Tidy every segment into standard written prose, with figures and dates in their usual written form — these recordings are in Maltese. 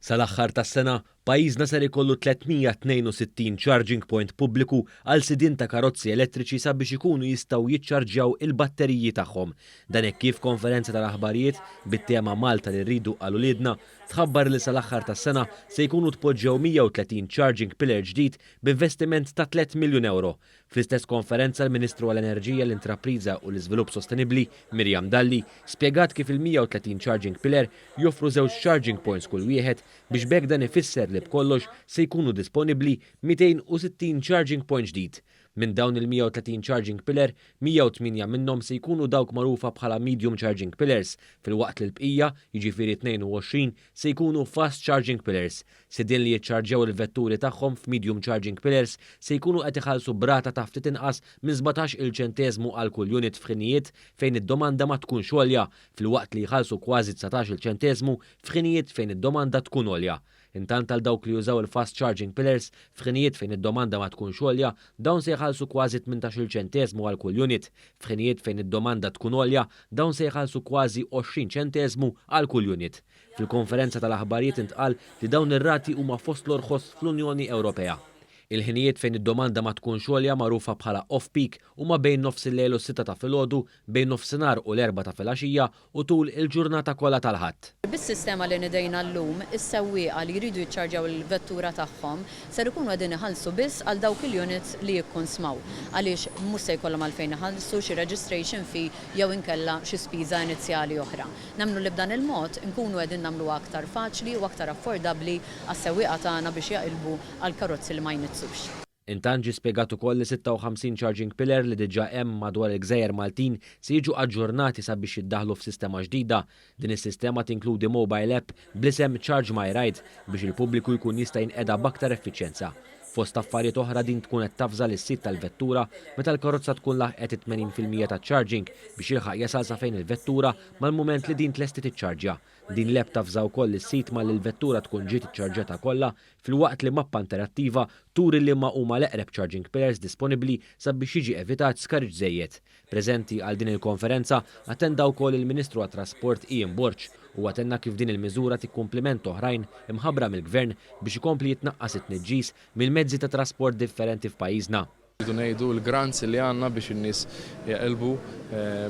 Sal-aħħar tas-sena, pajjiżna ser ikollu 362 charging point pubbliku għal sidien ta' karozzi elettriċi sabiex ikunu jistgħu jiċċarġjaw il-batteriji tagħhom. Dan hekk kif konferenza tal-aħbarijiet bit-tema Malta li rridu għal uliedna tħabbar li sal-aħħar tas-sena se jkunu tpoġġew 130 charging pillar ġdid b'investiment ta' 3 miljun euro. Fl-istess konferenza l-Ministru għall-Enerġija, l-Intrapriża u l-Iżvilupp Sostenibbli, Miriam Dalli, spjegat kif il-130 charging pillar joffru żewġ charging points kull wieħed biex bekk dan ifisser li b'kollox se jkunu disponibbli 260 charging point ġdid. Minn dawn il-130 charging pillar, 108 minnhom se jkunu dawk magħrufa bħala medium charging pillars, fil-waqt li l-bqija, jiġifieri 22, se jkunu fast charging pillars. Sidien li jiċċarġew il-vetturi tagħhom f'medium charging pillars se jkunu qed iħallsu brata ta' ftit inqas minn 17 il-ċenteżmu għal kull unit f'ħinijiet fejn id-domanda ma tkunx għolja, fil-waqt li jħallsu kważi 19 il-ċenteżmu f'ħinijiet fejn id-domanda tkun għolja. Intant għal dawk li jużaw il-fast charging pillars f'ħinijiet fejn id-domanda ma tkunx għolja, dawn se jħallsu kważi 18 ċenteżmu għal kull unit. F'ħinijiet fejn id-domanda tkun għolja, dawn se jħallsu kważi 20 ċenteżmu għal kull unit. Fil-konferenza tal-aħbarijiet intqal li dawn ir-rati huma fost l-orħos fl-Unjoni Ewropea. Il-ħinijiet fejn id-domanda ma tkunx għolja magħrufa bħala off-peak huma bejn nofs il-lejl u 6 ta' filgħodu, bejn nofsinhar u l-4 ta' filgħaxija u tul il-ġurnata kollha tal-ħadd. Bis-sistema li nidejna llum, is-sewwieqa li jridu jiċċarġjaw il-vettura tagħhom ser ikunu qegħdin iħallsu biss għal dawk il-units li jikkonsmaw. Għaliex mhux se jkollhom għalfejn iħallsu xi registration fee jew inkella xi spiża inizjali oħra. Nemmnu li b'dan il-mod nkunu qegħdin nagħmluha aktar faċli u aktar affordabbli għas-sewwieqa tagħna biex jaqilbu għal karozzi li ma jnizzux. Intant ġie spjegat ukoll li 56 charging pillar li diġà hemm madwar il-Gżejjer Maltin se jiġu aġġornati sabiex jiddaħħlu f'sistema ġdida. Din is-sistema tinkludi mobile app bl-isem Charge My Ride biex il-pubbliku jkun jista' jinqeda b'aktar effiċjenza. Fost affarijiet oħra din tkun qed tafża lis-sit tal-vettura meta l-karozza tkun laħqet 80% taċ-charging biex jilħaq jasal sa fejn il-vettura mal-mument li din tlesti tiċċarġja. Din l-app tafża wkoll is-sit mal li l-vettura tkun ġiet iċċarġjata kollha filwaqt li mappa interattiva turi li ma huma l-eqreb charging pillars disponibbli sabiex jiġi evitat skarġ żejjed. Preżenti għal din il-konferenza attenda wkoll il-Ministru għat-Trasport Ian Borch u għatenna kif din il-miżura tikkumpliment oħrajn imħabbra mill-Gvern biex ikompli jitnaqqas it-tniġġis mill-mezzi ta' trasport differenti f'pajjiżna. Rridu ngħidu l-grants li għandna biex in-nies jaqilbu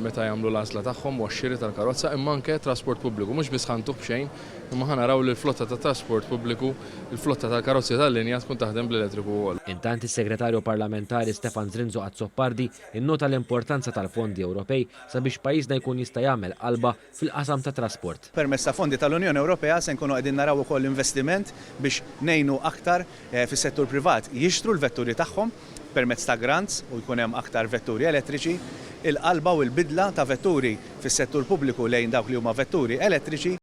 meta jagħmlu l-għażla tagħhom u x-xiri tal-karozza imma anke trasport pubbliku. Mhux biss ħantuh b'xejn, imma ħanaraw li l-flotta tat trasport pubbliku, il-flotta tal-karozzi tal-linja tkun taħdem bl-elettriku wkoll. Intant is-Segretarju Parlamentari Stefan Zrinzo Azzoppardi innota l-importanza tal-fondi Ewropej sabiex pajjiżna jkun jista' jagħmel qalba fil-qasam ta' trasport. Permezz ta' fondi tal-Unjoni Ewropea se nkunu qegħdin naraw ukoll investiment biex ngħinu aktar fis-settur privat jixtru l-vetturi tagħhom permezz ta' grants u jkun hemm aktar vetturi elettriċi, il-qalba u l-bidla ta' vetturi fis-settur pubbliku lejn dawk li huma vetturi elettriċi